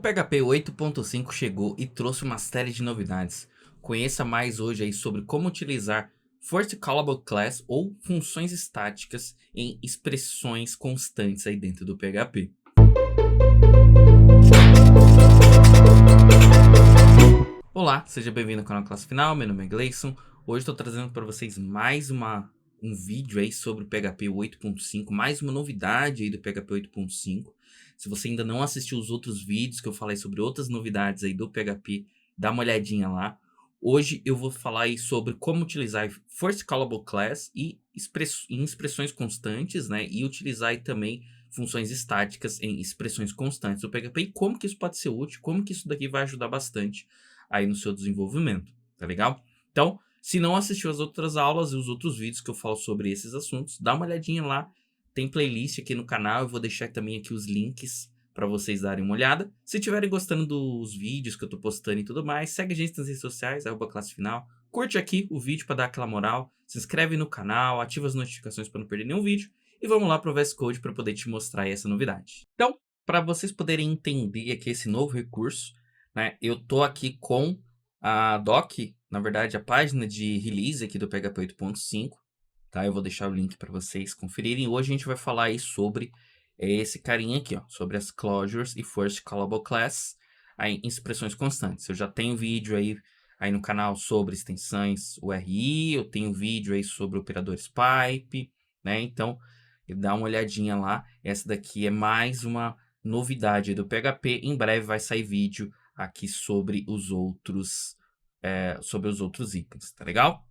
PHP 8.5 chegou e trouxe uma série de novidades. Conheça mais hoje aí sobre como utilizar First Callable Class ou funções estáticas em expressões constantes aí dentro do PHP. Olá, seja bem-vindo ao canal Classe Final, meu nome é Gleison. Hoje estou trazendo para vocês mais um vídeo aí sobre o PHP 8.5, mais uma novidade aí do PHP 8.5. Se você ainda não assistiu os outros vídeos que eu falei sobre outras novidades aí do PHP, dá uma olhadinha lá. Hoje eu vou falar aí sobre como utilizar First Callable Class em expressões constantes, né? E utilizar aí também funções estáticas em expressões constantes do PHP e como que isso pode ser útil, como que isso daqui vai ajudar bastante aí no seu desenvolvimento, tá legal? Então, se não assistiu as outras aulas e os outros vídeos que eu falo sobre esses assuntos, dá uma olhadinha lá. Tem playlist aqui no canal, eu vou deixar também aqui os links para vocês darem uma olhada. Se estiverem gostando dos vídeos que eu tô postando e tudo mais, segue a gente nas redes sociais, @classefinal. Curte aqui o vídeo para dar aquela moral, se inscreve no canal, ativa as notificações para não perder nenhum vídeo e vamos lá pro VS Code para poder te mostrar essa novidade. Então, para vocês poderem entender aqui esse novo recurso, né, eu tô aqui com a doc, na verdade a página de release aqui do PHP 8.5, tá? Eu vou deixar o link para vocês conferirem. Hoje a gente vai falar aí sobre esse carinha aqui, ó, sobre as closures e first callable class aí, em expressões constantes. Eu já tenho vídeo aí no canal sobre extensões URI, eu tenho vídeo aí sobre operadores pipe, né? Então, dá uma olhadinha lá. Essa daqui é mais uma novidade do PHP. Em breve vai sair vídeo aqui sobre os outros itens, tá legal?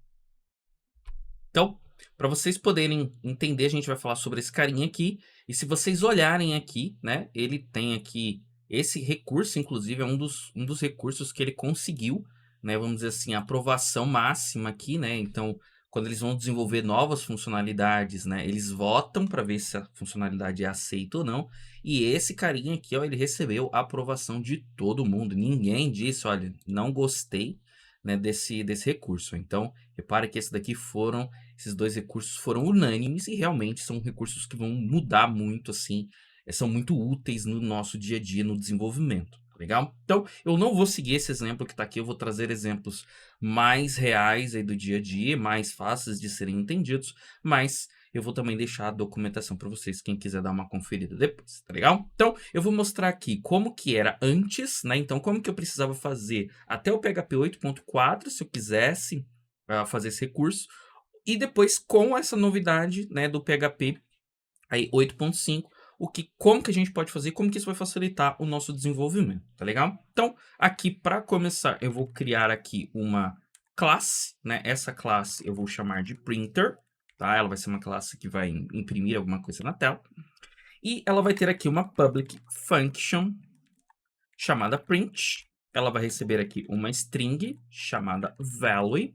Então, para vocês poderem entender, a gente vai falar sobre esse carinha aqui. E se vocês olharem aqui, né, ele tem aqui esse recurso, inclusive, é um dos recursos que ele conseguiu, né, vamos dizer assim, a aprovação máxima aqui, né? Então, quando eles vão desenvolver novas funcionalidades, né, eles votam para ver se a funcionalidade é aceita ou não. E esse carinha aqui, ó, ele recebeu a aprovação de todo mundo. Ninguém disse, olha, não gostei, né, desse recurso. Então, repare que esses dois recursos foram unânimes e realmente são recursos que vão mudar muito, assim, são muito úteis no nosso dia a dia, no desenvolvimento, tá legal? Então, eu não vou seguir esse exemplo que está aqui, eu vou trazer exemplos mais reais aí do dia a dia, mais fáceis de serem entendidos, mas eu vou também deixar a documentação para vocês, quem quiser dar uma conferida depois, tá legal? Então, eu vou mostrar aqui como que era antes, né? Então, como que eu precisava fazer até o PHP 8.4, se eu quisesse fazer esse recurso, e depois com essa novidade, né, do PHP aí 8.5, como que a gente pode fazer, como que isso vai facilitar o nosso desenvolvimento, tá legal? Então, aqui para começar, eu vou criar aqui uma classe, né? Essa classe eu vou chamar de printer, tá? Ela vai ser uma classe que vai imprimir alguma coisa na tela. E ela vai ter aqui uma public function chamada print. Ela vai receber aqui uma string chamada value.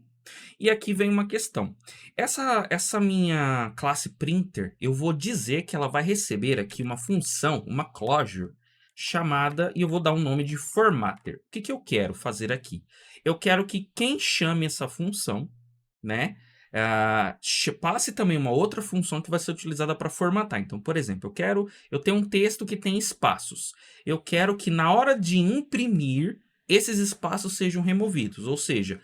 E aqui vem uma questão. Essa minha classe printer, eu vou dizer que ela vai receber aqui uma função, uma closure, chamada, e eu vou dar um nome de formatter. O que eu quero fazer aqui? Eu quero que quem chame essa função, né, passe também uma outra função que vai ser utilizada para formatar. Então, por exemplo, eu tenho um texto que tem espaços. Eu quero que na hora de imprimir, esses espaços sejam removidos, ou seja,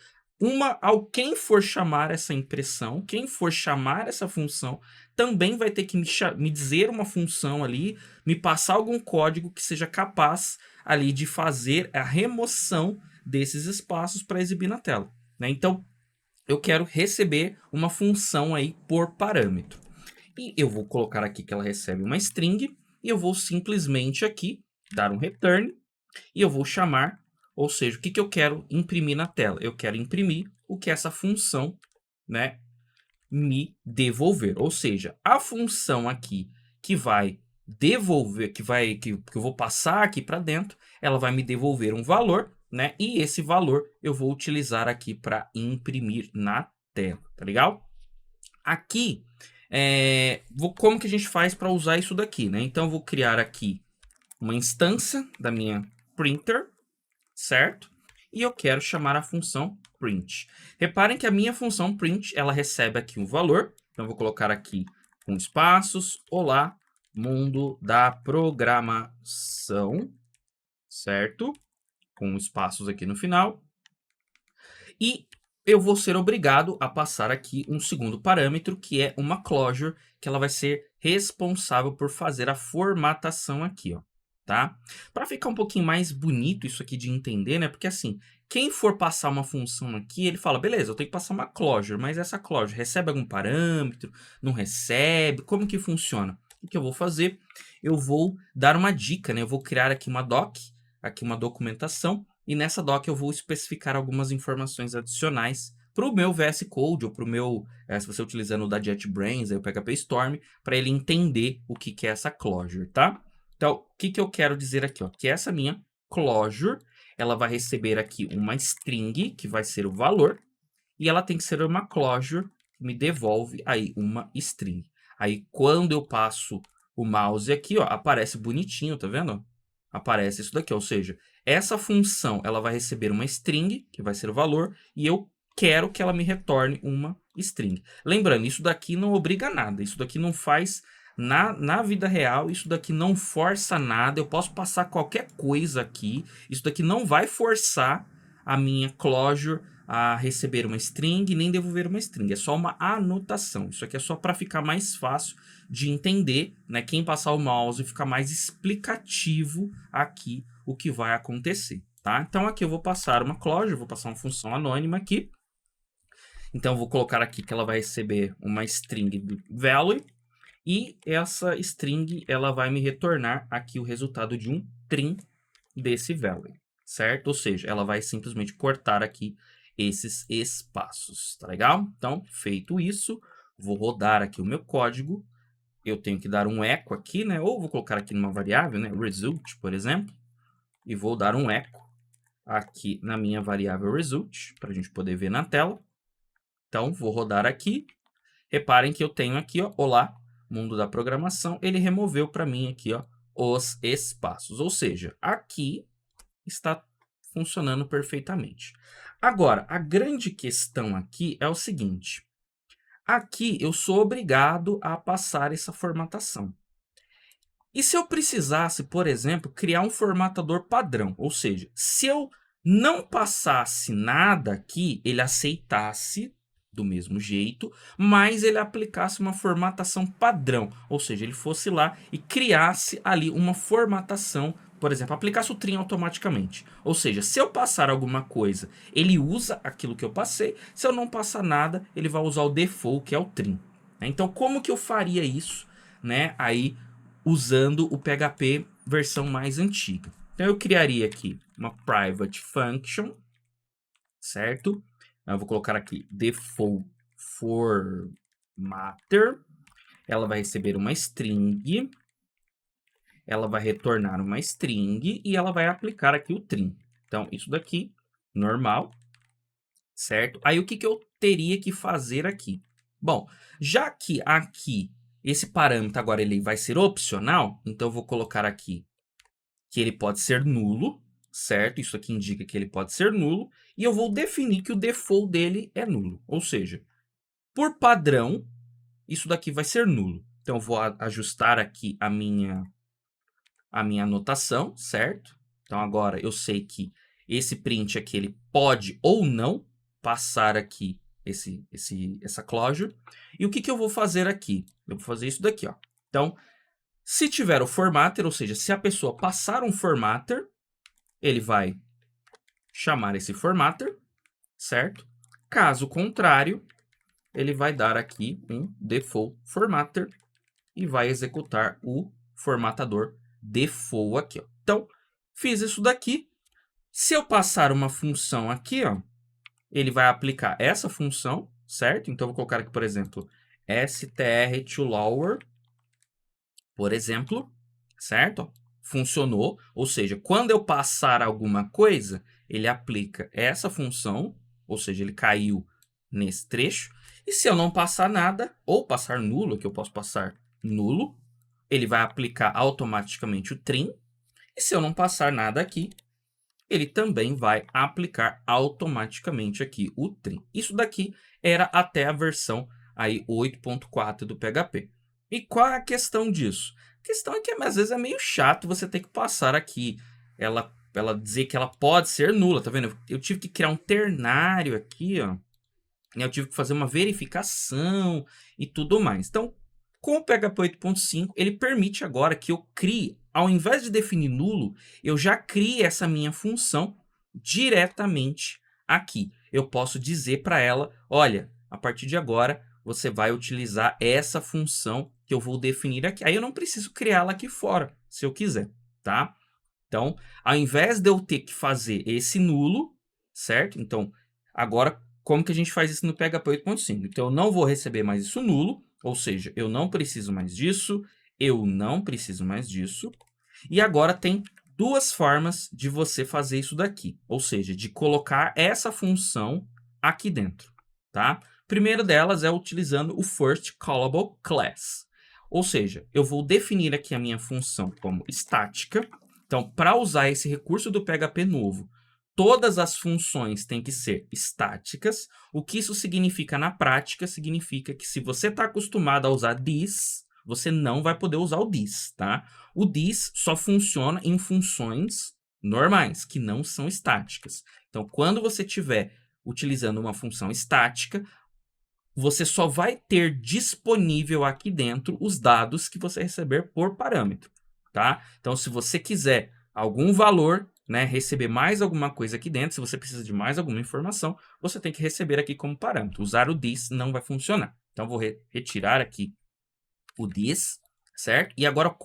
quem for chamar essa impressão, quem for chamar essa função, também vai ter que me dizer uma função ali, me passar algum código que seja capaz ali de fazer a remoção desses espaços para exibir na tela, né? Então, eu quero receber uma função aí por parâmetro. E eu vou colocar aqui que ela recebe uma string, e eu vou simplesmente aqui dar um return, e eu vou chamar. Ou seja, o que eu quero imprimir na tela? Eu quero imprimir o que essa função, né, me devolver. Ou seja, a função aqui que vai devolver, que eu vou passar aqui para dentro, ela vai me devolver um valor, né? E esse valor eu vou utilizar aqui para imprimir na tela, tá legal? Aqui, como que a gente faz para usar isso daqui, né? Então, eu vou criar aqui uma instância da minha printer, certo? E eu quero chamar a função print. Reparem que a minha função print, ela recebe aqui um valor. Então, eu vou colocar aqui com espaços. Olá, mundo da programação. certo? Com espaços aqui no final. E eu vou ser obrigado a passar aqui um segundo parâmetro, que é uma closure, que ela vai ser responsável por fazer a formatação aqui, ó, tá? Para ficar um pouquinho mais bonito isso aqui de entender, né? Porque assim, quem for passar uma função aqui, ele fala, beleza, eu tenho que passar uma closure, mas essa closure recebe algum parâmetro? Não recebe? Como que funciona? O que eu vou fazer? Eu vou dar uma dica, né? Eu vou criar aqui uma doc, aqui uma documentação, e nessa doc eu vou especificar algumas informações adicionais para o meu VS Code ou para o meu, se você utilizando o da JetBrains, aí o PHP Storm, para ele entender o que é essa closure, tá? Então, o que eu quero dizer aqui? Ó? Que essa minha closure, ela vai receber aqui uma string, que vai ser o valor, e ela tem que ser uma closure que me devolve aí uma string. Aí, quando eu passo o mouse aqui, ó, aparece bonitinho, tá vendo? Aparece isso daqui, ou seja, essa função ela vai receber uma string, que vai ser o valor, e eu quero que ela me retorne uma string. Lembrando, isso daqui não obriga a nada, isso daqui não faz na vida real, isso daqui não força nada, eu posso passar qualquer coisa aqui, isso daqui não vai forçar a minha closure a receber uma string nem devolver uma string, é só uma anotação. Isso aqui é só para ficar mais fácil de entender, né? Quem passar o mouse fica mais explicativo aqui o que vai acontecer, tá? Então aqui eu vou passar uma closure, vou passar uma função anônima aqui. Então eu vou colocar aqui que ela vai receber uma string do value e essa string ela vai me retornar aqui o resultado de um trim desse value, certo? Ou seja, ela vai simplesmente cortar aqui esses espaços, tá legal? Então, feito isso, vou rodar aqui o meu código. Eu tenho que dar um echo aqui, né? Ou vou colocar aqui numa variável, né? Result, por exemplo. E vou dar um echo aqui na minha variável result, para a gente poder ver na tela. Então, vou rodar aqui. Reparem que eu tenho aqui, ó, olá, mundo da programação. Ele removeu para mim aqui, ó, os espaços. Ou seja, aqui está funcionando perfeitamente. Agora, a grande questão aqui é o seguinte. Aqui eu sou obrigado a passar essa formatação. E se eu precisasse, por exemplo, criar um formatador padrão? Ou seja, se eu não passasse nada aqui, ele aceitasse do mesmo jeito, mas ele aplicasse uma formatação padrão. Ou seja, ele fosse lá e criasse ali uma formatação, por exemplo, aplicasse o trim automaticamente. Ou seja, se eu passar alguma coisa, ele usa aquilo que eu passei. Se eu não passar nada, ele vai usar o default, que é o trim. Então, como que eu faria isso, né? Aí, usando o PHP versão mais antiga. Então, eu criaria aqui uma private function, certo? Eu vou colocar aqui default formatter. Ela vai receber uma string. Ela vai retornar uma string e ela vai aplicar aqui o trim. Então, isso daqui, normal, certo? Aí, o que eu teria que fazer aqui? Bom, já que aqui esse parâmetro agora ele vai ser opcional, então eu vou colocar aqui que ele pode ser nulo, certo? Isso aqui indica que ele pode ser nulo. E eu vou definir que o default dele é nulo. Ou seja, por padrão, isso daqui vai ser nulo. Então, eu vou ajustar aqui a minha anotação, certo? Então, agora eu sei que esse print aqui ele pode ou não passar aqui essa closure. E o que eu vou fazer aqui? Eu vou fazer isso daqui, ó. Então, se tiver o formatter, ou seja, se a pessoa passar um formatter, ele vai chamar esse formatter, certo? Caso contrário, ele vai dar aqui um default formatter e vai executar o formatador default aqui, ó. Então, fiz isso daqui. Se eu passar uma função aqui, ó, ele vai aplicar essa função, certo? Então, eu vou colocar aqui, por exemplo, str2lower, por exemplo, certo? Funcionou, ou seja, quando eu passar alguma coisa, ele aplica essa função, ou seja, ele caiu nesse trecho. E se eu não passar nada, ou passar nulo, que eu posso passar nulo, ele vai aplicar automaticamente o trim. E se eu não passar nada aqui, ele também vai aplicar automaticamente aqui o trim. Isso daqui era até a versão aí 8.4 do PHP. E qual é a questão disso? A questão é que às vezes é meio chato você ter que passar aqui ela ela dizer que ela pode ser nula, tá vendo? Eu tive que criar um ternário aqui, ó. Eu tive que fazer uma verificação e tudo mais. Então, com o PHP 8.5, ele permite agora que eu crie, ao invés de definir nulo, eu já crie essa minha função diretamente aqui. Eu posso dizer para ela, olha, a partir de agora, você vai utilizar essa função que eu vou definir aqui. Aí eu não preciso criá-la aqui fora, se eu quiser, tá? Então, ao invés de eu ter que fazer esse nulo, certo? Então, agora, como que a gente faz isso no PHP 8.5? Então, eu não vou receber mais isso nulo, ou seja, eu não preciso mais disso, eu não preciso mais disso. E agora tem duas formas de você fazer isso daqui, ou seja, de colocar essa função aqui dentro, tá? Primeira delas é utilizando o first callable class. Ou seja, eu vou definir aqui a minha função como estática. Então, para usar esse recurso do PHP novo, todas as funções têm que ser estáticas. O que isso significa na prática? Significa que se você está acostumado a usar this, você não vai poder usar o this, tá? O this só funciona em funções normais, que não são estáticas. Então, quando você estiver utilizando uma função estática, você só vai ter disponível aqui dentro os dados que você receber por parâmetro, tá? Então, se você quiser algum valor, né, receber mais alguma coisa aqui dentro, se você precisa de mais alguma informação, você tem que receber aqui como parâmetro. Usar o this não vai funcionar. Então, vou retirar aqui o this, certo? E agora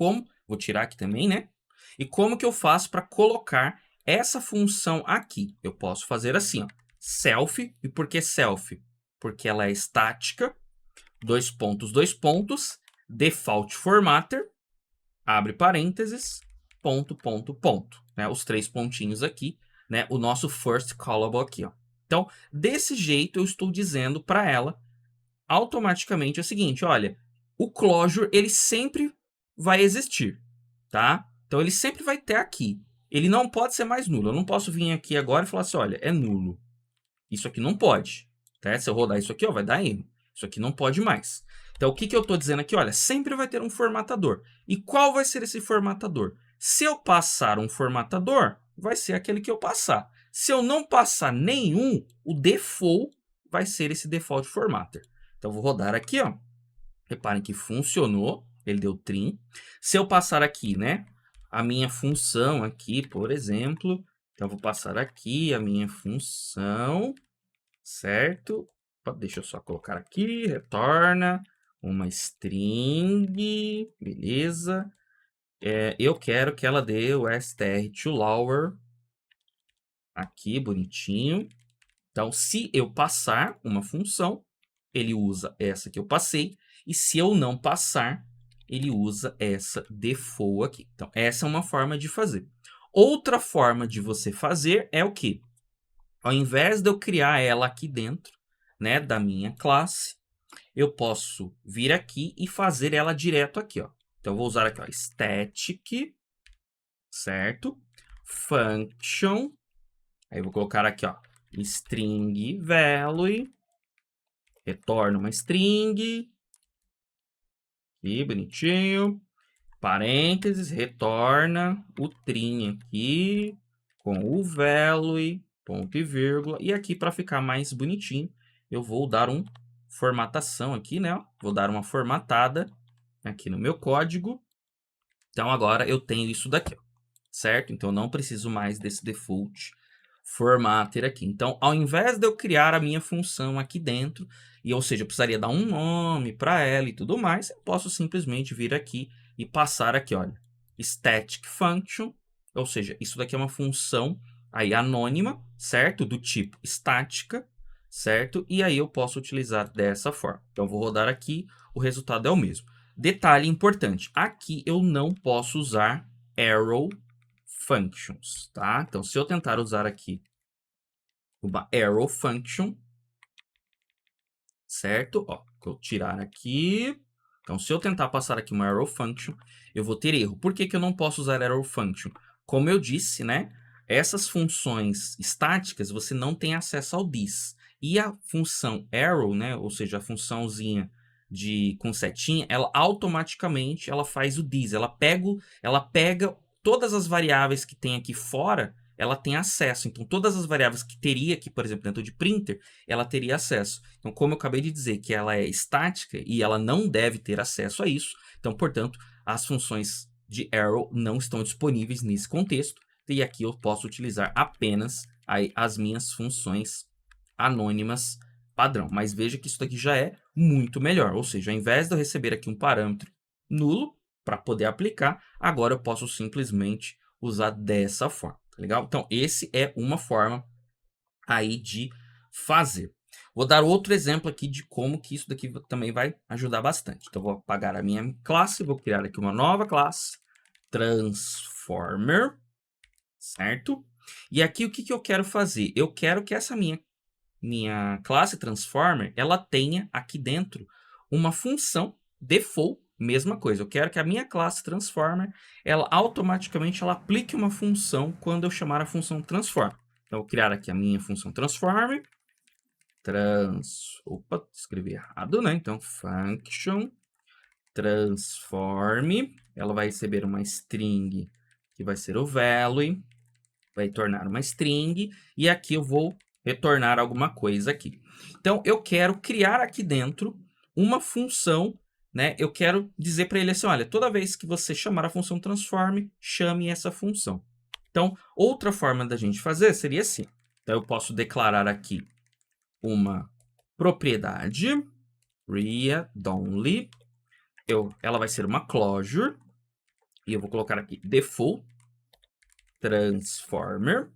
vou tirar aqui também, né? E como que eu faço para colocar essa função aqui? Eu posso fazer assim, ó, self. E por que self? Porque ela é estática, dois pontos, default formatter, abre parênteses, ponto, ponto, ponto. Né? Os três pontinhos aqui, né? O nosso first callable aqui, ó. Então, desse jeito, eu estou dizendo para ela automaticamente o seguinte, olha, o closure, ele sempre vai existir, tá? Então, ele sempre vai ter aqui. Ele não pode ser mais nulo. Eu não posso vir aqui agora e falar assim, olha, é nulo. Isso aqui não pode. Tá? Se eu rodar isso aqui, ó, vai dar erro. Isso aqui não pode mais. Então, o que eu estou dizendo aqui? Olha, sempre vai ter um formatador. E qual vai ser esse formatador? Se eu passar um formatador, vai ser aquele que eu passar. Se eu não passar nenhum, o default vai ser esse default formatter. Então, eu vou rodar aqui, ó. Reparem que funcionou. Ele deu trim. Se eu passar aqui, né, a minha função aqui, por exemplo. Então, eu vou passar aqui a minha função, certo? Deixa eu só colocar aqui, retorna uma string, beleza. Eu quero que ela dê o str to lower, aqui, bonitinho. Então, se eu passar uma função, ele usa essa que eu passei. E se eu não passar, ele usa essa default aqui. Então, essa é uma forma de fazer. Outra forma de você fazer é o quê? Ao invés de eu criar ela aqui dentro, né, da minha classe, eu posso vir aqui e fazer ela direto aqui, ó. Então, eu vou usar aqui, ó, static, certo? Function. Aí, eu vou colocar aqui, ó, string value. Retorna uma string. Aqui, bonitinho. Parênteses, retorna o trim aqui com o value, ponto e vírgula. E aqui, para ficar mais bonitinho, eu vou dar uma formatação aqui, né? Vou dar uma formatada aqui no meu código. Então, agora eu tenho isso daqui, ó, certo? Então, eu não preciso mais desse default formatter aqui. Então, ao invés de eu criar a minha função aqui dentro, ou seja, eu precisaria dar um nome para ela e tudo mais, eu posso simplesmente vir aqui e passar aqui, olha, static function, ou seja, isso daqui é uma função aí anônima, certo? Do tipo estática, certo? E aí eu posso utilizar dessa forma. Então, eu vou rodar aqui, o resultado é o mesmo. Detalhe importante, aqui eu não posso usar arrow functions, tá? Então, se eu tentar usar aqui uma arrow function, certo? Ó, vou tirar aqui. Então, se eu tentar passar aqui uma arrow function, eu vou ter erro. Por que que eu não posso usar arrow function? Como eu disse, né? Essas funções estáticas, você não tem acesso ao this. E a função arrow, né? Ou seja, a funçãozinha com setinha, ela automaticamente ela faz o this. Ela pega todas as variáveis que tem aqui fora ela tem acesso. Então, todas as variáveis que teria aqui, por exemplo, dentro de printer, ela teria acesso. Então, como eu acabei de dizer que ela é estática e ela não deve ter acesso a isso, então, portanto, as funções de arrow não estão disponíveis nesse contexto. E aqui eu posso utilizar apenas aí as minhas funções anônimas padrão. Mas veja que isso daqui já é muito melhor. Ou seja, ao invés de eu receber aqui um parâmetro nulo para poder aplicar, agora eu posso simplesmente usar dessa forma. Tá legal? Então, esse é uma forma aí de fazer. Vou dar outro exemplo aqui de como que isso daqui também vai ajudar bastante. Então, vou apagar a minha classe, vou criar aqui uma nova classe, Transformer, certo? E aqui o que, que eu quero fazer? Eu quero que essa minha classe Transformer, ela tenha aqui dentro uma função default, mesma coisa. Eu quero que a minha classe Transformer, ela automaticamente ela aplique uma função quando eu chamar a função Transform. Então, eu vou criar aqui a minha função Transform. Opa, escrevi errado, né? Então, function transform. Ela vai receber uma string que vai ser o value. Vai tornar uma string. E aqui eu vou retornar alguma coisa aqui. Então, eu quero criar aqui dentro uma função, né? Eu quero dizer para ele assim, olha, toda vez que você chamar a função transform, chame essa função. Então, outra forma da gente fazer seria assim. Então, eu posso declarar aqui uma propriedade, read-only. Ela vai ser uma closure. E eu vou colocar aqui default transformer,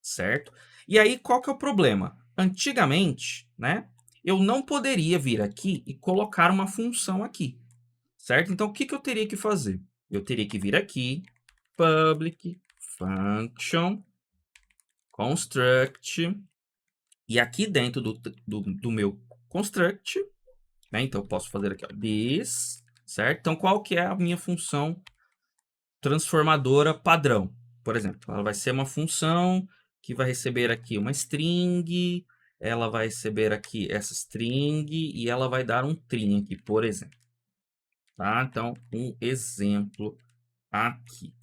certo? E aí, qual que é o problema? Antigamente, né, eu não poderia vir aqui e colocar uma função aqui, certo? Então, o que, que eu teria que fazer? Eu teria que vir aqui, public function construct, e aqui dentro do meu construct, né, então eu posso fazer aqui, ó, this, certo? Então, qual que é a minha função transformadora padrão? Por exemplo, ela vai ser uma função que vai receber aqui uma string, ela vai receber aqui essa string e ela vai dar um string aqui, por exemplo. Tá? Então, um exemplo aqui,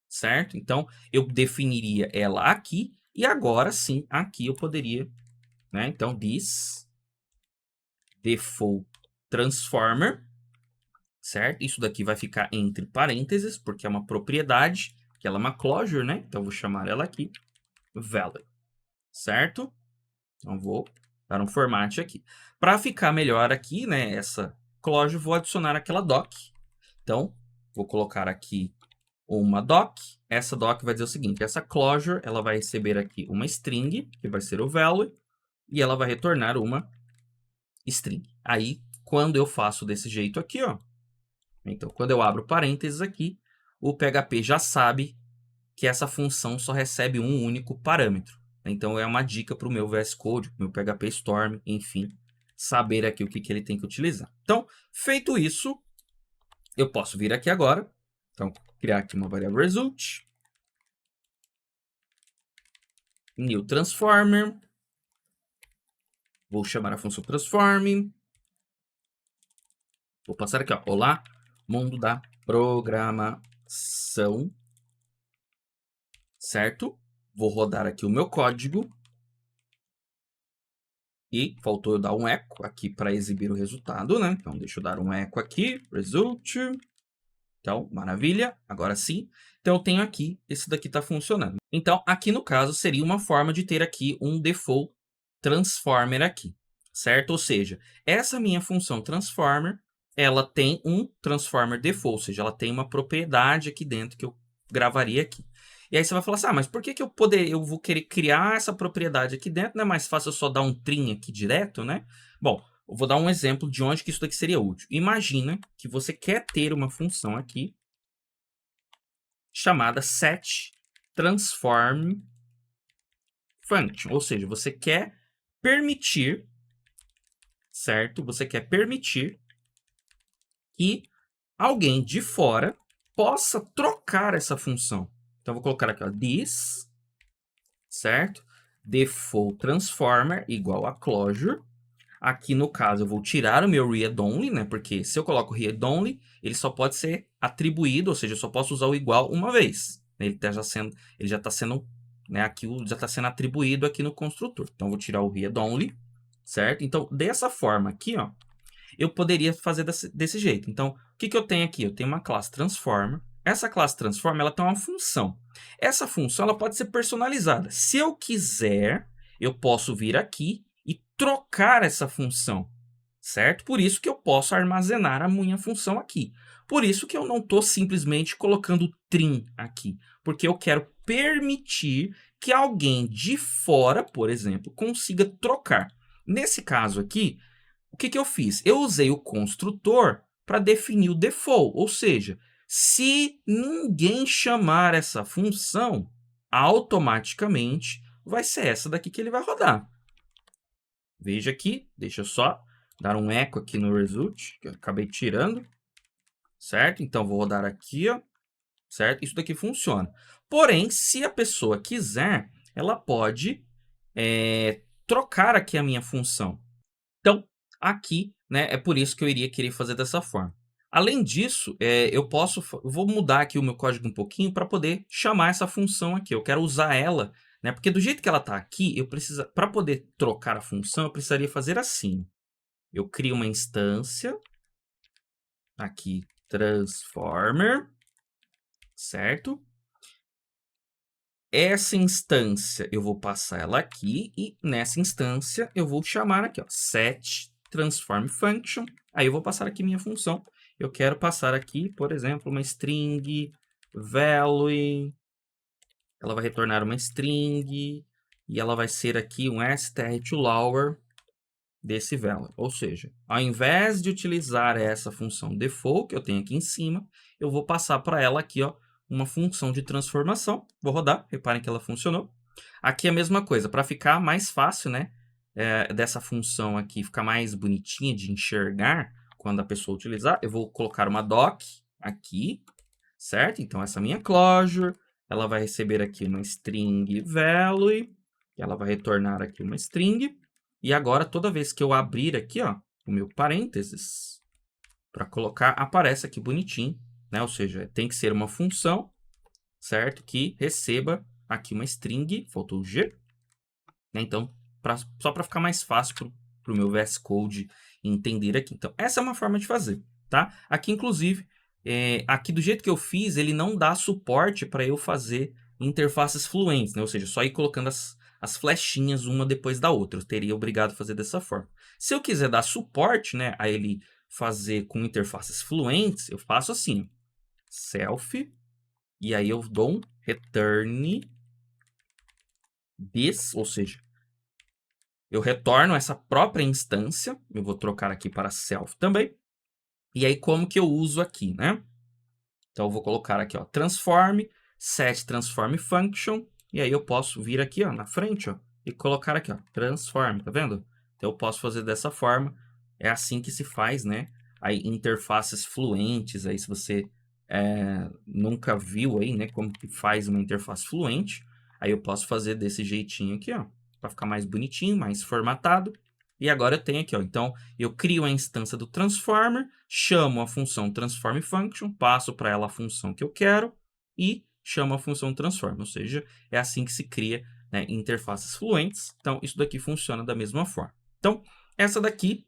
certo? Então, eu definiria ela aqui e agora sim, aqui eu poderia, né? Então, this default transformer, certo? Isso daqui vai ficar entre parênteses, porque é uma propriedade, que ela é uma closure, né? Então, eu vou chamar ela aqui value, certo? Então, vou dar um format aqui. Para ficar melhor aqui, né, essa closure, vou adicionar aquela doc. Então, vou colocar aqui uma doc. Essa doc vai dizer o seguinte, essa closure, ela vai receber aqui uma string, que vai ser o value, e ela vai retornar uma string. Aí, quando eu faço desse jeito aqui, ó, então, quando eu abro parênteses aqui, o PHP já sabe que essa função só recebe um único parâmetro. Então, é uma dica para o meu VS Code, para o meu PHP Storm, enfim, saber aqui o que ele tem que utilizar. Então, feito isso, eu posso vir aqui agora. Então, criar aqui uma variável result. New transformer. Vou chamar a função transform. Vou passar aqui, ó. Olá, mundo da programação. Certo? Vou rodar aqui o meu código. E faltou eu dar um eco aqui para exibir o resultado, né? Então, deixa eu dar um eco aqui. Result. Então, maravilha. Agora sim. Então, eu tenho aqui, esse daqui está funcionando. Então, aqui no caso, seria uma forma de ter aqui um default transformer aqui, certo? Ou seja, essa minha função transformer, ela tem um transformer default, ou seja, ela tem uma propriedade aqui dentro que eu gravaria aqui. E aí você vai falar assim, mas por que eu vou querer criar essa propriedade aqui dentro? Não é mais fácil eu só dar um trim aqui direto, né? Bom, eu vou dar um exemplo de onde que isso daqui seria útil. Imagina que você quer ter uma função aqui chamada setTransform function, ou seja, você quer permitir, certo? Você quer permitir que alguém de fora possa trocar essa função. Então, eu vou colocar aqui, ó, this, certo? Default transformer igual a closure. Aqui, no caso, eu vou tirar o meu read-only, né? Porque se eu coloco read-only, ele só pode ser atribuído, ou seja, eu só posso usar o igual uma vez. Ele já está sendo né? Aqui já está sendo atribuído aqui no construtor. Então, vou tirar o read-only, certo? Então, dessa forma aqui, ó, eu poderia fazer desse jeito. Então, o que eu tenho aqui? Eu tenho uma classe transformer. Essa classe transformer, ela tem uma função. Essa função, ela pode ser personalizada. Se eu quiser, eu posso vir aqui e trocar essa função, certo? Por isso que eu posso armazenar a minha função aqui. Por isso que eu não estou simplesmente colocando trim aqui, porque eu quero permitir que alguém de fora, por exemplo, consiga trocar. Nesse caso aqui, o que eu fiz? Eu usei o construtor para definir o default, ou seja, se ninguém chamar essa função, automaticamente vai ser essa daqui que ele vai rodar. Veja aqui, deixa eu só dar um eco aqui no result, que eu acabei tirando, certo? Então, vou rodar aqui, ó, certo? Isso daqui funciona. Porém, se a pessoa quiser, ela pode trocar aqui a minha função. Então, aqui, né, é por isso que eu iria querer fazer dessa forma. Além disso, eu vou mudar aqui o meu código um pouquinho para poder chamar essa função aqui. Eu quero usar ela, né, porque do jeito que ela está aqui, para poder trocar a função, eu precisaria fazer assim. Eu crio uma instância, aqui, transformer, certo? Essa instância, eu vou passar ela aqui e nessa instância eu vou chamar aqui, ó, set transform function. Aí eu vou passar aqui minha função. Eu quero passar aqui, por exemplo, uma string value. Ela vai retornar uma string e ela vai ser aqui um str2lower desse value. Ou seja, ao invés de utilizar essa função default que eu tenho aqui em cima, eu vou passar para ela aqui, ó, uma função de transformação. Vou rodar, reparem que ela funcionou. Aqui é a mesma coisa, para ficar mais fácil, né, dessa função aqui, ficar mais bonitinha de enxergar quando a pessoa utilizar, eu vou colocar uma doc aqui, certo? Então, essa minha closure, ela vai receber aqui uma string value, ela vai retornar aqui uma string, e agora, toda vez que eu abrir aqui, ó, o meu parênteses, para colocar, aparece aqui bonitinho, né? Ou seja, tem que ser uma função, certo? Que receba aqui uma string, faltou o G, né? Então, só para ficar mais fácil para o meu VS Code entender aqui. Então, essa é uma forma de fazer, tá? Aqui, inclusive, aqui do jeito que eu fiz, ele não dá suporte para eu fazer interfaces fluentes, né? Ou seja, só ir colocando as flechinhas uma depois da outra. Eu teria obrigado a fazer dessa forma. Se eu quiser dar suporte, né, a ele fazer com interfaces fluentes, eu faço assim, self, e aí eu dou um return this, ou seja, eu retorno essa própria instância, eu vou trocar aqui para self também, e aí como que eu uso aqui, né? Então eu vou colocar aqui, ó, transform, set transform function, e aí eu posso vir aqui, ó, na frente, ó, e colocar aqui, ó, transform, tá vendo? Então eu posso fazer dessa forma, é assim que se faz, né? Aí interfaces fluentes, aí se você nunca viu aí, né, como que faz uma interface fluente, aí eu posso fazer desse jeitinho aqui, ó, para ficar mais bonitinho, mais formatado. E agora eu tenho aqui, ó, então eu crio a instância do transformer, chamo a função transform function, passo para ela a função que eu quero e chamo a função transform, ou seja, é assim que se cria, né, interfaces fluentes. Então isso daqui funciona da mesma forma. Então essa daqui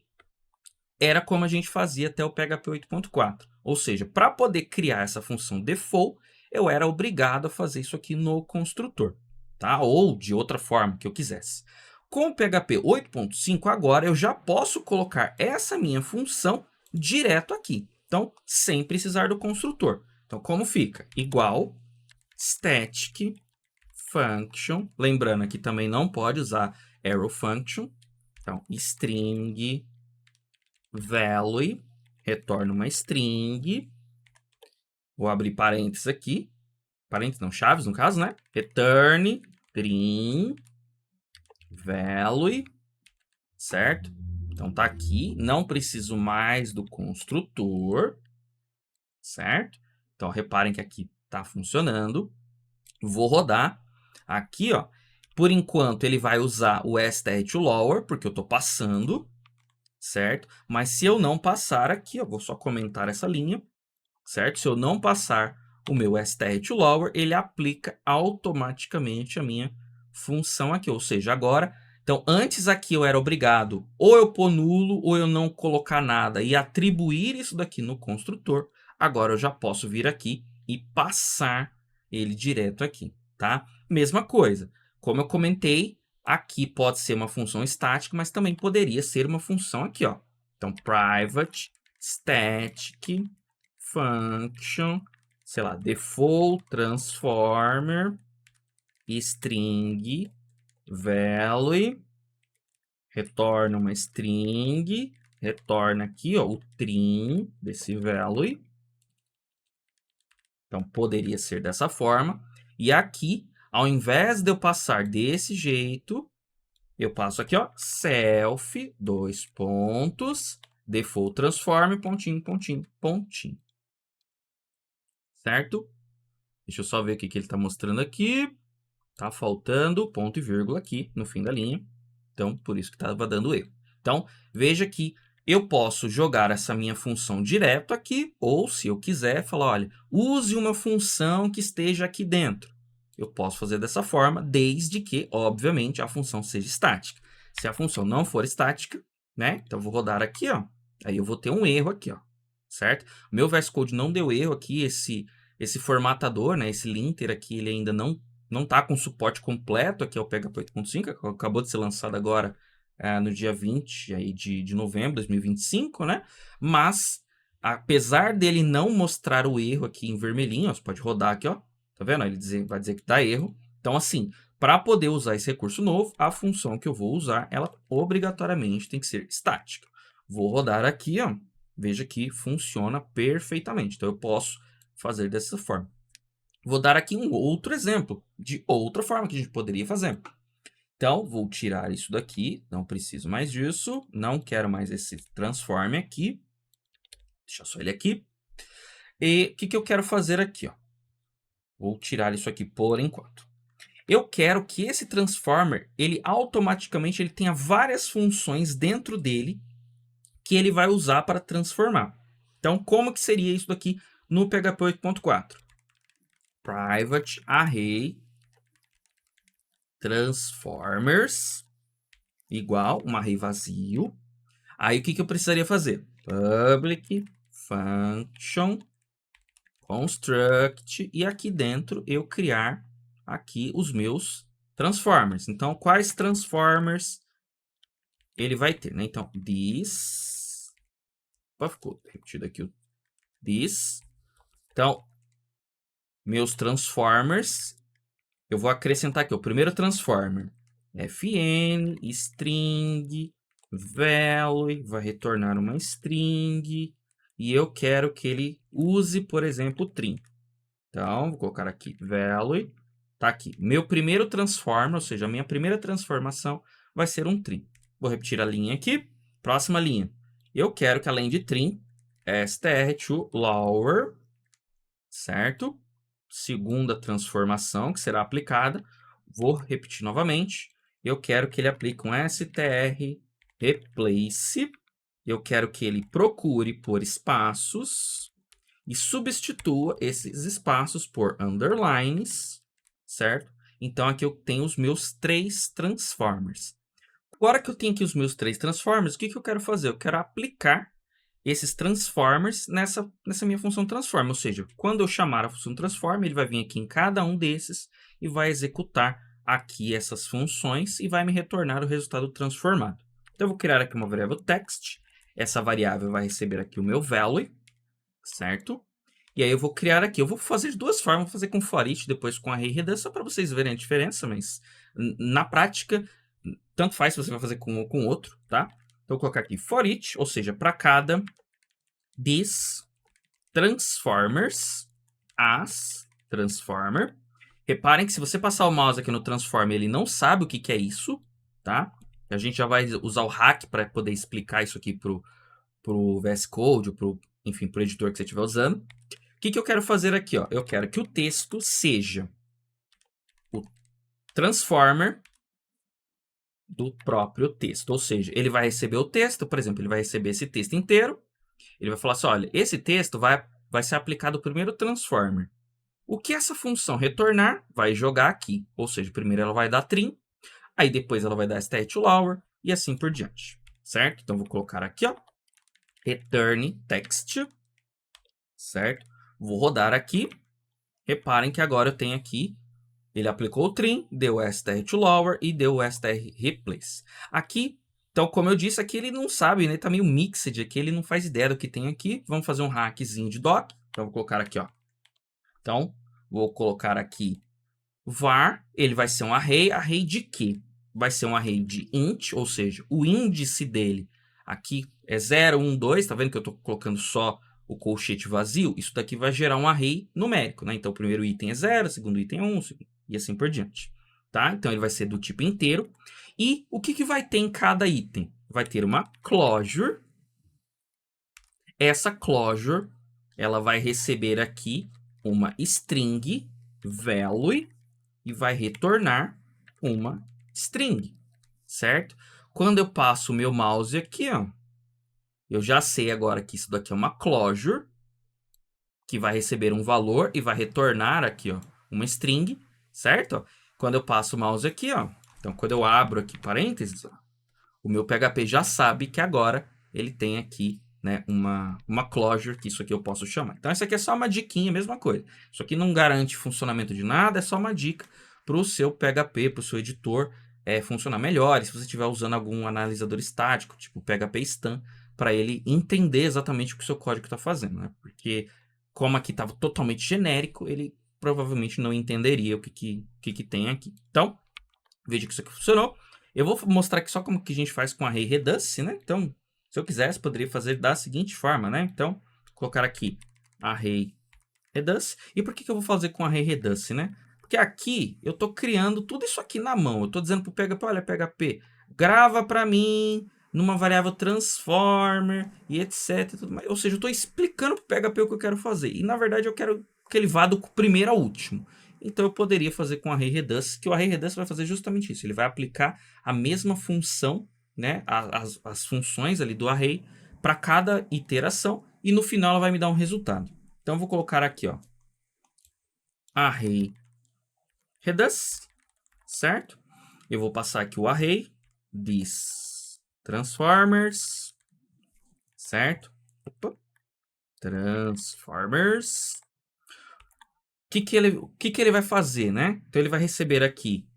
era como a gente fazia até o PHP 8.4. Ou seja, para poder criar essa função default, eu era obrigado a fazer isso aqui no construtor, tá? Ou de outra forma que eu quisesse. Com o PHP 8.5, agora eu já posso colocar essa minha função direto aqui. Então, sem precisar do construtor. Então, como fica? Igual static function. Lembrando aqui também não pode usar arrow function. Então, string value, retorna uma string, vou abrir parênteses aqui, parênteses não, chaves no caso, né? Return string value, certo? Então tá aqui, não preciso mais do construtor, certo? Então reparem que aqui tá funcionando. Vou rodar aqui, ó. Por enquanto ele vai usar o str2lower, porque eu tô passando, certo? Mas se eu não passar aqui, eu vou só comentar essa linha, certo? Se eu não passar o meu str2lower, ele aplica automaticamente a minha função aqui. Ou seja, agora, então antes aqui eu era obrigado ou eu pôr nulo ou eu não colocar nada e atribuir isso daqui no construtor. Agora eu já posso vir aqui e passar ele direto aqui, tá? Mesma coisa, como eu comentei, aqui pode ser uma função estática, mas também poderia ser uma função aqui, ó. Então, private static function, sei lá, default transformer string value, retorna uma string, retorna aqui, ó, o trim desse value. Então, poderia ser dessa forma. E aqui, ao invés de eu passar desse jeito, eu passo aqui, ó, self, dois pontos, default transform, pontinho, pontinho, pontinho. Certo? Deixa eu só ver o que ele está mostrando aqui. Tá faltando ponto e vírgula aqui no fim da linha. Então, por isso que estava dando erro. Então, veja que eu posso jogar essa minha função direto aqui, ou se eu quiser, falar, olha, use uma função que esteja aqui dentro. Eu posso fazer dessa forma, desde que, obviamente, a função seja estática. Se a função não for estática, né? Então, eu vou rodar aqui, ó. Aí eu vou ter um erro aqui, ó. Certo? O meu VS Code não deu erro aqui, esse formatador, né? Esse linter aqui, ele ainda não está com suporte completo aqui ao PHP 8.5, que acabou de ser lançado agora no dia 20 aí de novembro de 2025, né? Mas, apesar dele não mostrar o erro aqui em vermelhinho, ó, você pode rodar aqui, ó, tá vendo? Ele vai dizer que dá erro. Então, assim, para poder usar esse recurso novo, a função que eu vou usar, ela obrigatoriamente tem que ser estática. Vou rodar aqui, ó, veja que funciona perfeitamente. Então, eu posso fazer dessa forma. Vou dar aqui um outro exemplo de outra forma que a gente poderia fazer. Então, vou tirar isso daqui, não preciso mais disso, não quero mais esse transform aqui. Deixa só ele aqui. E o que eu quero fazer aqui? Ó? Vou tirar isso aqui por enquanto. Eu quero que esse transformer, ele automaticamente ele tenha várias funções dentro dele que ele vai usar para transformar. Então, como que seria isso daqui no PHP 8.4? Private array transformers igual um array vazio. Aí o que eu precisaria fazer? Public function construct e aqui dentro eu criar aqui os meus transformers. Então, quais transformers ele vai ter, né? Então, this, ficou repetido aqui o this. Então, meus transformers, eu vou acrescentar aqui o primeiro transformer, fn, string, value, vai retornar uma string, e eu quero que ele use, por exemplo, o trim. Então, vou colocar aqui value, tá aqui. Meu primeiro transformer, ou seja, a minha primeira transformação vai ser um trim. Vou repetir a linha aqui, próxima linha. Eu quero que além de trim, str2lower, certo? Segunda transformação que será aplicada. Vou repetir novamente. Eu quero que ele aplique um str replace. Eu quero que ele procure por espaços e substitua esses espaços por underlines, certo? Então, aqui eu tenho os meus 3 transformers. Agora que eu tenho aqui os meus 3 transformers, o que eu quero fazer? Eu quero aplicar esses transformers nessa minha função transform. Ou seja, quando eu chamar a função transform, ele vai vir aqui em cada um desses e vai executar aqui essas funções e vai me retornar o resultado transformado. Então, eu vou criar aqui uma variável text. Essa variável vai receber aqui o meu value, certo? E aí eu vou criar aqui, eu vou fazer de duas formas, vou fazer com for each, depois com array reduce, só para vocês verem a diferença, mas na prática, tanto faz se você vai fazer com um ou com outro, tá? Então, eu vou colocar aqui for each, ou seja, para cada this transformers as transformer. Reparem que se você passar o mouse aqui no transformer, ele não sabe o que é isso, tá? A gente já vai usar o hack para poder explicar isso aqui pro VS Code, ou enfim, pro editor que você estiver usando. O que eu quero fazer aqui? Ó? Eu quero que o texto seja o transformer do próprio texto. Ou seja, ele vai receber o texto, por exemplo, ele vai receber esse texto inteiro. Ele vai falar assim, olha, esse texto vai ser aplicado o primeiro transformer. O que essa função retornar vai jogar aqui. Ou seja, primeiro ela vai dar trim, aí depois ela vai dar stat_lower e assim por diante, certo? Então vou colocar aqui, ó, return text, certo? Vou rodar aqui. Reparem que agora eu tenho aqui, ele aplicou o trim, deu o str_lower e deu o str_replace. Aqui, então como eu disse, aqui ele não sabe, né? Tá meio mixed aqui, ele não faz ideia do que tem aqui. Vamos fazer um hackzinho de doc. Então vou colocar aqui, ó. Então, vou colocar aqui var, ele vai ser um array de quê? Vai ser um array de int, ou seja, o índice dele aqui é 0, 1, 2, tá vendo que eu estou colocando só o colchete vazio? Isso daqui vai gerar um array numérico, né? Então, o primeiro item é 0, o segundo item é 1, e assim por diante, tá? Então, ele vai ser do tipo inteiro. E o que vai ter em cada item? Vai ter uma closure. Essa closure, ela vai receber aqui uma string value e vai retornar uma string, certo? Quando eu passo o meu mouse aqui, ó, eu já sei agora que isso daqui é uma closure, que vai receber um valor e vai retornar aqui, ó, uma string, certo? Quando eu passo o mouse aqui, ó, então quando eu abro aqui parênteses, ó, o meu PHP já sabe que agora ele tem aqui, né, uma closure, que isso aqui eu posso chamar. Então, isso aqui é só uma diquinha, mesma coisa. Isso aqui não garante funcionamento de nada, é só uma dica para o seu PHP, para o seu editor funcionar melhor. E se você estiver usando algum analisador estático, tipo PHP Stan, para ele entender exatamente o que o seu código está fazendo, né? Porque, como aqui estava totalmente genérico, ele provavelmente não entenderia o que tem aqui. Então, veja que isso aqui funcionou. Eu vou mostrar aqui só como que a gente faz com array reduce, né? Então, se eu quisesse, poderia fazer da seguinte forma, né? Então, colocar aqui array reduce. E por que eu vou fazer com array reduce, né? Porque aqui eu estou criando tudo isso aqui na mão. Eu estou dizendo para o PHP, olha, PHP, grava para mim numa variável transformer e etc. Tudo mais. Ou seja, eu estou explicando para o PHP o que eu quero fazer. E, na verdade, eu quero que ele vá do primeiro ao último. Então, eu poderia fazer com array reduce, que o array reduce vai fazer justamente isso. Ele vai aplicar a mesma função, né, as funções ali do array para cada iteração e no final ela vai me dar um resultado. Então, eu vou colocar aqui, ó, array reduce, certo? Eu vou passar aqui o array this transformers, certo? Opa. Transformers. O que ele vai fazer, né? Então, ele vai receber aqui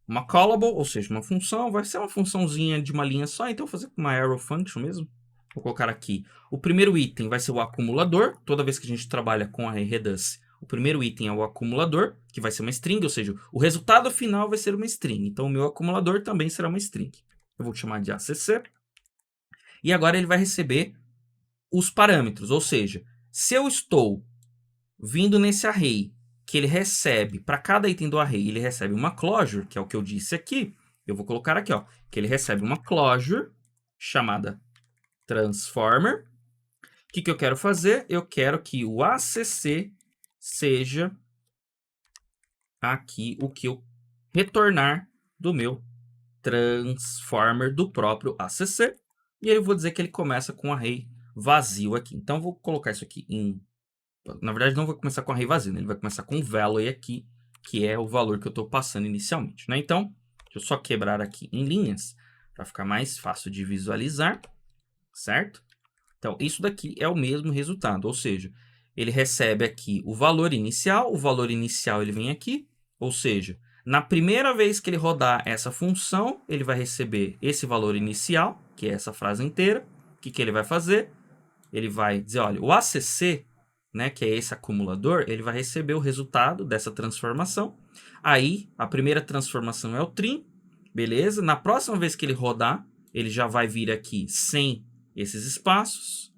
uma callable, ou seja, uma função. Vai ser uma funçãozinha de uma linha só, então vou fazer com uma arrow function mesmo. Vou colocar aqui. O primeiro item vai ser o acumulador. Toda vez que a gente trabalha com array reduce, o primeiro item é o acumulador, que vai ser uma string, ou seja, o resultado final vai ser uma string. Então, o meu acumulador também será uma string. Eu vou chamar de ACC. E agora ele vai receber os parâmetros, ou seja, se eu estou vindo nesse array, que ele recebe, para cada item do array, ele recebe uma closure, que é o que eu disse aqui, eu vou colocar aqui, ó, que ele recebe uma closure chamada transformer. O que eu quero fazer? Eu quero que o ACC seja aqui o que eu retornar do meu transformer do próprio ACC. E aí eu vou dizer que ele começa com um array vazio aqui. Então, eu vou colocar isso aqui em... Na verdade, não vou começar com array vazio, né? Ele vai começar com value aqui, que é o valor que eu estou passando inicialmente, né? Então, deixa eu só quebrar aqui em linhas, para ficar mais fácil de visualizar, certo? Então, isso daqui é o mesmo resultado, ou seja, ele recebe aqui o valor inicial ele vem aqui, ou seja, na primeira vez que ele rodar essa função, ele vai receber esse valor inicial, que é essa frase inteira. O que ele vai fazer? Ele vai dizer, olha, o ACC, né, que é esse acumulador, ele vai receber o resultado dessa transformação. Aí, a primeira transformação é o trim, beleza? Na próxima vez que ele rodar, ele já vai vir aqui sem esses espaços,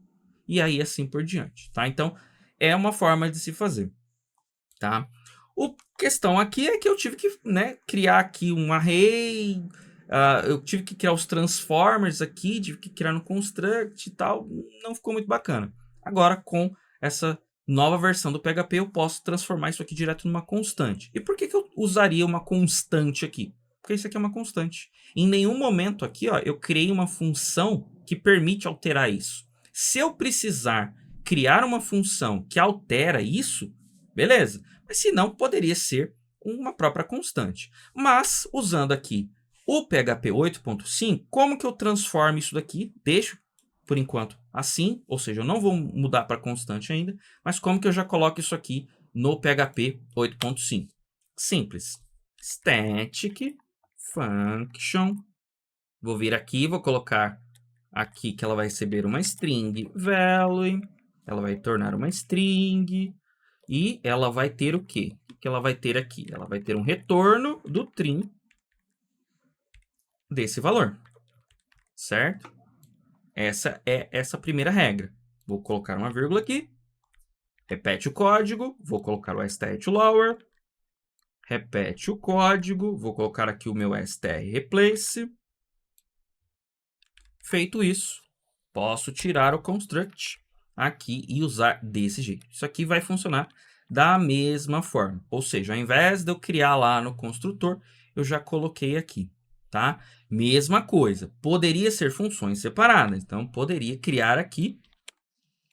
e aí assim por diante, tá? Então, é uma forma de se fazer, tá? A questão aqui é que eu tive que, né, criar aqui um array, eu tive que criar os transformers aqui, tive que criar no construct e tal, não ficou muito bacana. Agora, com essa nova versão do PHP, eu posso transformar isso aqui direto numa constante. E por que eu usaria uma constante aqui? Porque isso aqui é uma constante. Em nenhum momento aqui, ó, eu criei uma função que permite alterar isso. Se eu precisar criar uma função que altera isso, Beleza. Mas se não, poderia ser uma própria constante. Mas, usando aqui o PHP 8.5, como que eu transformo isso daqui? Deixo, por enquanto, assim, ou seja, eu não vou mudar para constante ainda, mas como que eu já coloco isso aqui no PHP 8.5? Simples. Static function. Vou vir aqui, vou colocar aqui que ela vai receber uma string value, ela vai tornar uma string, e ela vai ter o quê? O que ela vai ter aqui? Ela vai ter um retorno do trim desse valor, certo? Essa é essa primeira regra. Vou colocar uma vírgula aqui, repete o código, vou colocar o str_lower, repete o código, vou colocar aqui o meu str_replace. Feito isso, posso tirar o construct aqui e usar desse jeito. Isso aqui vai funcionar da mesma forma. Ou seja, ao invés de eu criar lá no construtor, eu já coloquei aqui, tá? Mesma coisa. Poderia ser funções separadas. Então, poderia criar aqui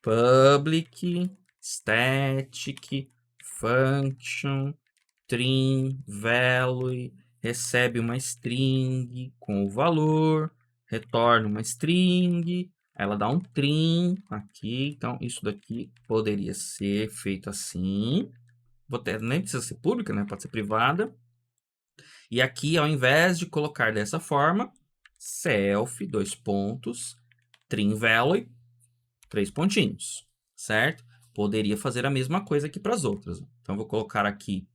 public static function trim value, recebe uma string com o valor, retorna uma string, ela dá um trim aqui. Então, isso daqui poderia ser feito assim. Nem precisa ser pública, né? Pode ser privada. E aqui, ao invés de colocar dessa forma, self, dois pontos, trim value, três pontinhos, certo? Poderia fazer a mesma coisa aqui para as outras. Então, vou colocar aqui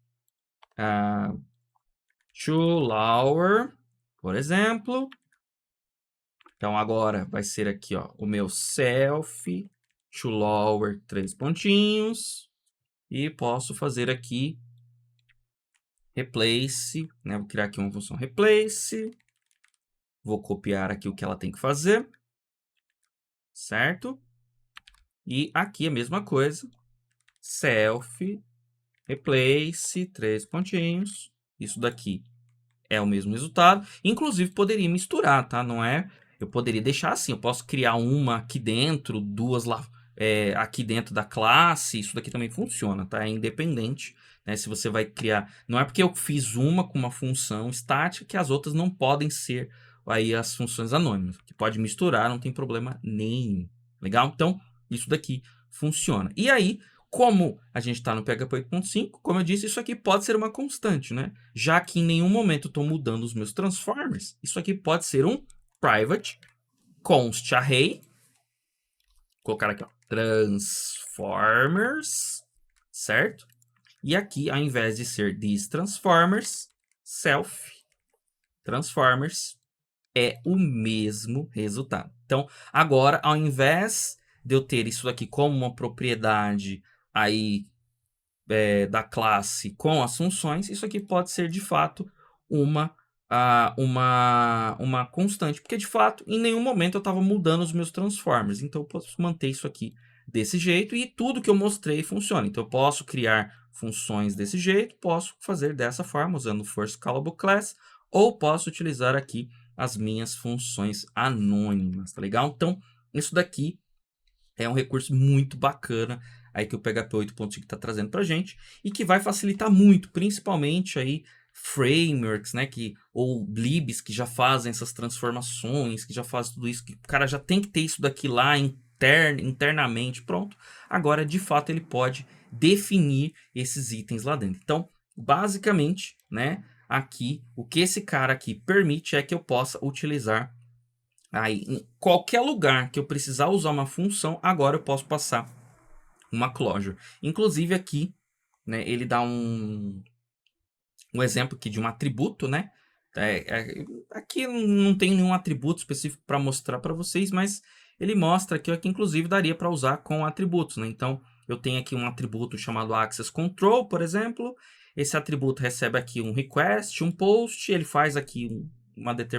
toLower, por exemplo. Então, agora vai ser aqui, ó, o meu self, toLower, três pontinhos. E posso fazer aqui replace, né? Vou criar aqui uma função replace. Vou copiar aqui o que ela tem que fazer, certo? E aqui a mesma coisa, self, replace, três pontinhos. Isso daqui é o mesmo resultado. Inclusive, poderia misturar, tá? Não é... Eu poderia deixar assim. Eu posso criar uma aqui dentro, duas lá aqui dentro da classe. Isso daqui também funciona, tá? É independente, né? Se você vai criar... Não é porque eu fiz uma com uma função estática que as outras não podem ser aí as funções anônimas. Que pode misturar, não tem problema nenhum. Legal? Então, isso daqui funciona. E aí, como a gente está no PHP 8.5, como eu disse, isso aqui pode ser uma constante, né? Já que em nenhum momento eu estou mudando os meus transformers, isso aqui pode ser um private const array. Vou colocar aqui, ó, transformers, certo? E aqui, ao invés de ser these transformers, self transformers é o mesmo resultado. Então, agora, ao invés de eu ter isso aqui como uma propriedade aí da classe com as funções, isso aqui pode ser de fato uma constante, porque de fato em nenhum momento eu estava mudando os meus transformers, então eu posso manter isso aqui desse jeito e tudo que eu mostrei funciona. Então eu posso criar funções desse jeito, posso fazer dessa forma usando o first callable class, ou posso utilizar aqui as minhas funções anônimas, tá legal? Então isso daqui é um recurso muito bacana aí que o PHP 8.5 está trazendo para a gente e que vai facilitar muito, principalmente aí frameworks, né, ou libs que já fazem essas transformações, que já fazem tudo isso, que o cara já tem que ter isso daqui lá internamente, pronto. Agora, de fato, ele pode definir esses itens lá dentro. Então, basicamente, né, aqui, o que esse cara aqui permite é que eu possa utilizar aí, em qualquer lugar que eu precisar usar uma função, agora eu posso passar uma closure. Inclusive aqui, né, ele dá um exemplo aqui de um atributo, né? Aqui não tem nenhum atributo específico para mostrar para vocês, mas ele mostra aqui que inclusive daria para usar com atributos, né? Então, eu tenho aqui um atributo chamado access control, por exemplo. Esse atributo recebe aqui um request, um post, ele faz aqui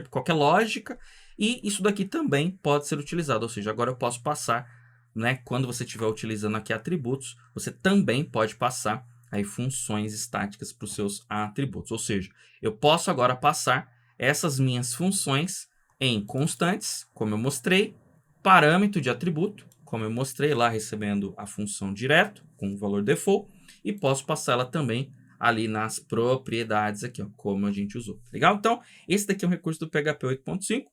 qualquer lógica, e isso daqui também pode ser utilizado, ou seja, agora eu posso passar, né, quando você estiver utilizando aqui atributos, você também pode passar aí funções estáticas para os seus atributos, ou seja, eu posso agora passar essas minhas funções em constantes, como eu mostrei, parâmetro de atributo, como eu mostrei lá recebendo a função direto com o valor default, e posso passar ela também ali nas propriedades aqui, ó, como a gente usou. Legal? Então, esse daqui é um recurso do PHP 8.5.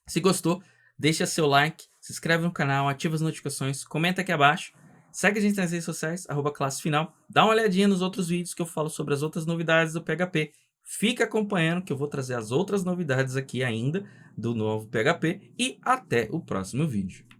Se gostou, deixa seu like, se inscreve no canal, ativa as notificações, comenta aqui abaixo, segue a gente nas redes sociais, @classefinal, dá uma olhadinha nos outros vídeos que eu falo sobre as outras novidades do PHP. Fica acompanhando que eu vou trazer as outras novidades aqui ainda do novo PHP e até o próximo vídeo.